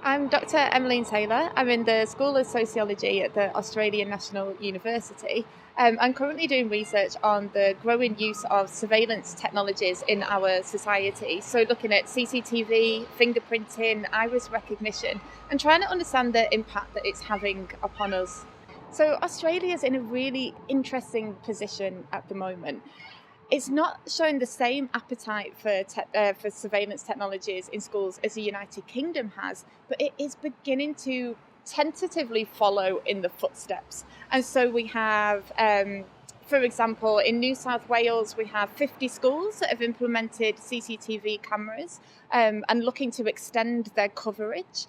I'm Dr. Emmeline Taylor. I'm in the School of Sociology at the Australian National University. I'm currently doing research on the growing use of surveillance technologies in our society. So, looking at CCTV, fingerprinting, iris recognition, and trying to understand the impact that it's having upon us. So, Australia is in a really interesting position at the moment. It's not showing the same appetite for surveillance technologies in schools as the United Kingdom has, but it is beginning to tentatively follow in the footsteps. And so we have, for example, in New South Wales, we have 50 schools that have implemented CCTV cameras and looking to extend their coverage.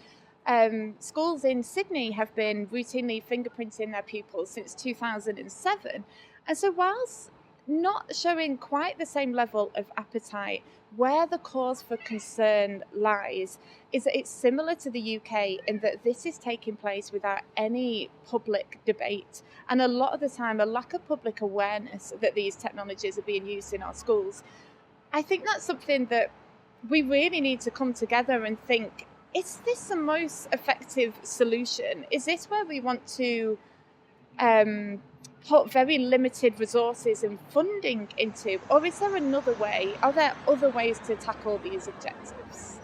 Schools in Sydney have been routinely fingerprinting their pupils since 2007. And so, whilst not showing quite the same level of appetite, where the cause for concern lies is that it's similar to the UK in that this is taking place without any public debate, and a lot of the time a lack of public awareness that these technologies are being used in our schools. I think that's something that we really need to come together and think, is this the most effective solution? Is this where we want to put very limited resources and funding into, or is there another way? Are there other ways to tackle these objectives?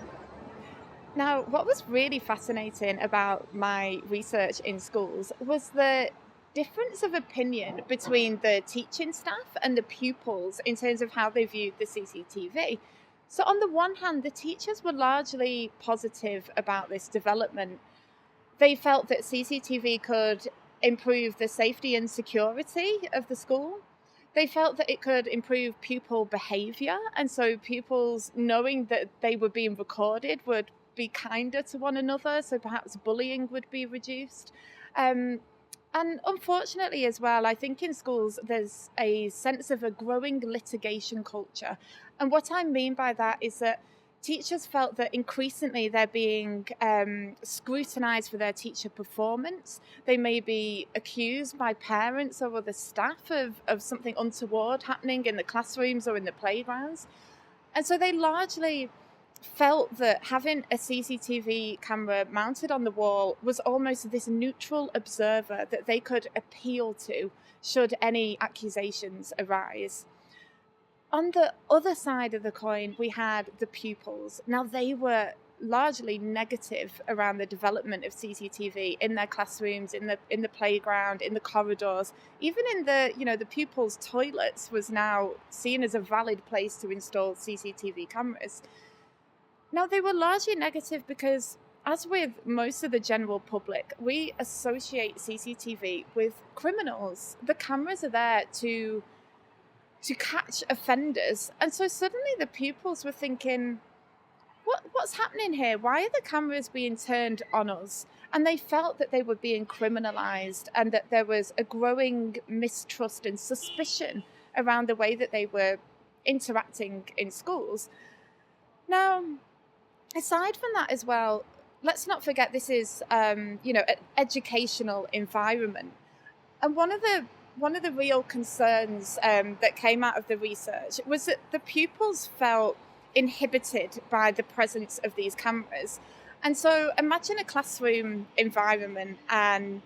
Now, what was really fascinating about my research in schools was the difference of opinion between the teaching staff and the pupils in terms of how they viewed the CCTV. So on the one hand, the teachers were largely positive about this development. They felt that CCTV could improve the safety and security of the school. They felt that it could improve pupil behaviour, and so pupils, knowing that they were being recorded, would be kinder to one another, so perhaps bullying would be reduced. And unfortunately as well, I think in schools there's a sense of a growing litigation culture. And what I mean by that is that teachers felt that increasingly they're being scrutinised for their teacher performance. They may be accused by parents or other staff of something untoward happening in the classrooms or in the playgrounds. And so they largely felt that having a CCTV camera mounted on the wall was almost this neutral observer that they could appeal to should any accusations arise. On the other side of the coin, we had the pupils. Now, they were largely negative around the development of CCTV in their classrooms, in the playground, in the corridors, even in the pupils' toilets was now seen as a valid place to install CCTV cameras. Now, they were largely negative because, as with most of the general public, we associate CCTV with criminals. The cameras are there to catch offenders. And so suddenly the pupils were thinking, what's happening here? Why are the cameras being turned on us? And they felt that they were being criminalised and that there was a growing mistrust and suspicion around the way that they were interacting in schools. Now, aside from that as well, let's not forget this is, an educational environment. And one of the real concerns that came out of the research was that the pupils felt inhibited by the presence of these cameras. And so imagine a classroom environment and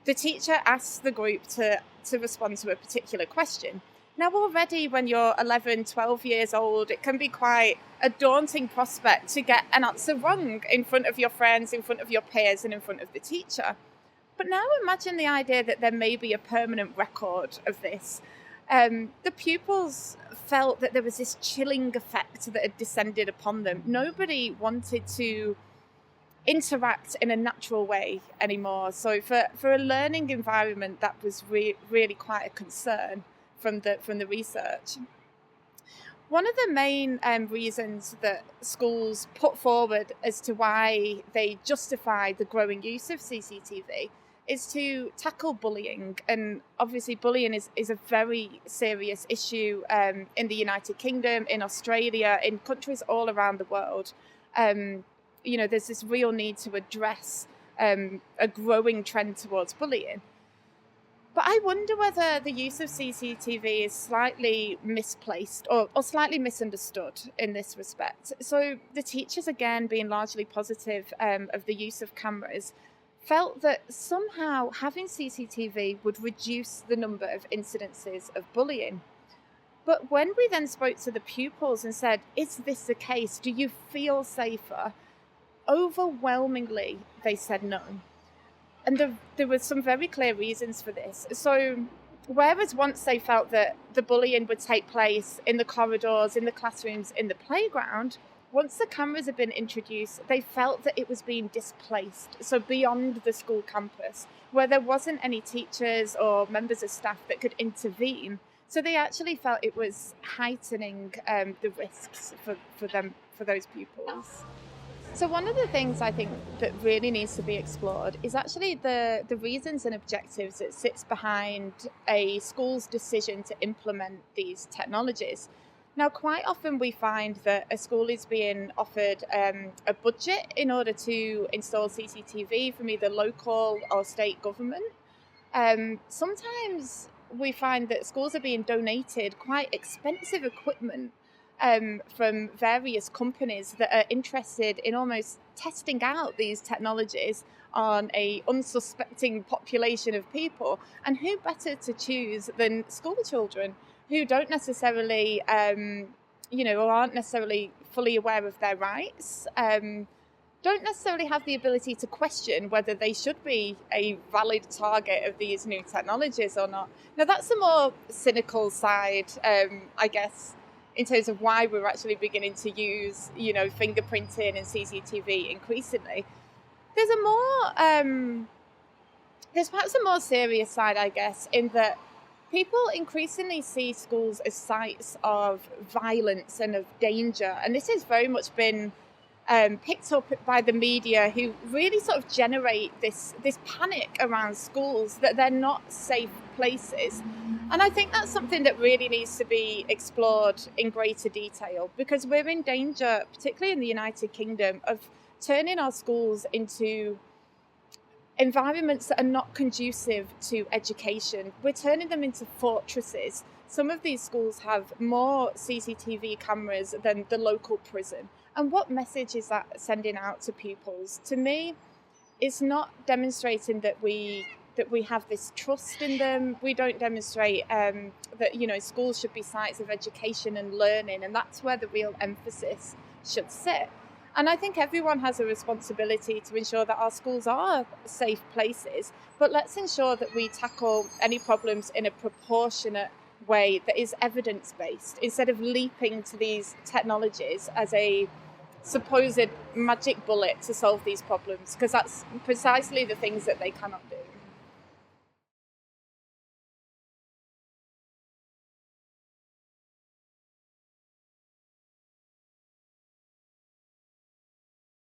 the teacher asks the group to respond to a particular question. Now, already when you're 11, 12 years old, it can be quite a daunting prospect to get an answer wrong in front of your friends, in front of your peers, and in front of the teacher. But now imagine the idea that there may be a permanent record of this. The pupils felt that there was this chilling effect that had descended upon them. Nobody wanted to interact in a natural way anymore. So for a learning environment, that was really quite a concern from the research. One of the main reasons that schools put forward as to why they justify the growing use of CCTV is to tackle bullying. And obviously bullying is a very serious issue in the United Kingdom, in Australia, in countries all around the world. There's this real need to address a growing trend towards bullying. But I wonder whether the use of CCTV is slightly misplaced or slightly misunderstood in this respect. So the teachers, again, being largely positive of the use of cameras, felt that somehow having CCTV would reduce the number of incidences of bullying. But when we then spoke to the pupils and said, is this the case? Do you feel safer? Overwhelmingly, they said no. And there were some very clear reasons for this. So whereas once they felt that the bullying would take place in the corridors, in the classrooms, in the playground, once the cameras had been introduced, they felt that it was being displaced, so beyond the school campus, where there wasn't any teachers or members of staff that could intervene. So they actually felt it was heightening the risks for them, for those pupils. So one of the things I think that really needs to be explored is actually the reasons and objectives that sits behind a school's decision to implement these technologies. Now, quite often we find that a school is being offered a budget in order to install CCTV from either local or state government. Sometimes we find that schools are being donated quite expensive equipment from various companies that are interested in almost testing out these technologies on a unsuspecting population of people. And who better to choose than school children who don't necessarily, or aren't necessarily fully aware of their rights, don't necessarily have the ability to question whether they should be a valid target of these new technologies or not. Now, that's the more cynical side, I guess, in terms of why we're actually beginning to use, fingerprinting and CCTV increasingly. There's perhaps a more serious side, I guess, in that people increasingly see schools as sites of violence and of danger. And this has very much been picked up by the media, who really sort of generate this panic around schools that they're not safe places. And I think that's something that really needs to be explored in greater detail, because we're in danger, particularly in the United Kingdom, of turning our schools into environments that are not conducive to education. We're turning them into fortresses. Some of these schools have more CCTV cameras than the local prison. And what message is that sending out to pupils? To me, it's not demonstrating that we have this trust in them. We don't demonstrate that schools should be sites of education and learning, and that's where the real emphasis should sit. And I think everyone has a responsibility to ensure that our schools are safe places, but let's ensure that we tackle any problems in a proportionate way that is evidence-based, instead of leaping to these technologies as a supposed magic bullet to solve these problems, because that's precisely the things that they cannot do.